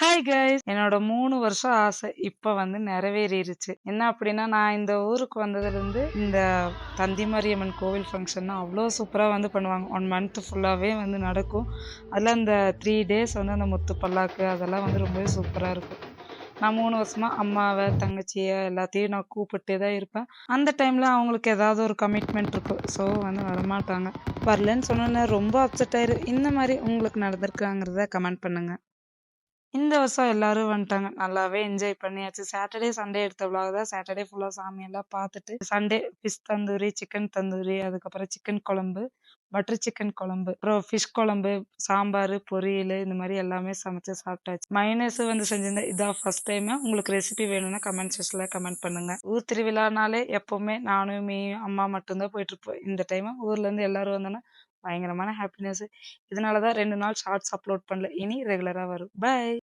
Hi guys! என்னோட 3 வருஷம் ஆசை இப்ப வந்து நிறைவேறிருச்சு. என்ன அப்படின்னா, நான் இந்த ஊருக்கு வந்ததுலருந்து இந்த தந்தி மாரியம்மன் கோவில் ஃபங்ஷன்னா அவ்ளோ சூப்பரா வந்து பண்ணுவாங்க. 1 மந்த் ஃபுல்லாவே வந்து நடக்கும். அதுல அந்த 3 டேஸ் வந்து அந்த முத்து பல்லாக்கு அதெல்லாம் வந்து ரொம்பவே சூப்பரா இருக்கும். நான் 3 வருஷமா அம்மாவ, தங்கச்சிய எல்லாத்தையும் நான் கூப்பிட்டே தான் இருப்பேன். அந்த டைம்ல அவங்களுக்கு ஏதாவது ஒரு கமிட்மெண்ட் இருக்கும். ஸோ வந்து வரமாட்டாங்க. வரலன்னு சொன்னோனே ரொம்ப அப்செட் ஆயிரு. இந்த மாரி உங்களுக்கு நடந்திருக்காங்கிறத கமெண்ட் பண்ணுங்க. இந்த வருஷம் எல்லாரும் வந்துட்டாங்க. நல்லாவே என்ஜாய் பண்ணியாச்சு. சாட்டர்டே, சண்டே எடுத்த விளாக் தான். சாட்டர்டே ஃபுல்லா சாமியெல்லாம் பார்த்துட்டு, Sunday fish tandoori, chicken tandoori, அதுக்கப்புறம் சிக்கன் குழம்பு, பட்டர் சிக்கன் குழம்பு, அப்புறம் ஃபிஷ் குழம்பு, சாம்பாரு, பொரியலு இந்த மாரி எல்லாமே சமைச்சு சாப்பிட்டாச்சு. மயோனைஸ் வந்து செஞ்சிருந்தேன். இதான் ஃபர்ஸ்ட் டைமு. உங்களுக்கு ரெசிபி வேணும்னா கமெண்ட் செக்ஷன்ல கமெண்ட் பண்ணுங்க. ஊர் திருவிழானாலே எப்பவுமே நானும், அம்மா மட்டும் தான் போயிட்டுருப்போம். இந்த டைமு ஊர்லேருந்து எல்லாரும் வந்தோனே பயங்கரமான ஹாப்பினஸ். இதனால தான் 2 நாள் ஷார்ட்ஸ் அப்லோட் பண்ணல. இனி ரெகுலரா வரும். பை.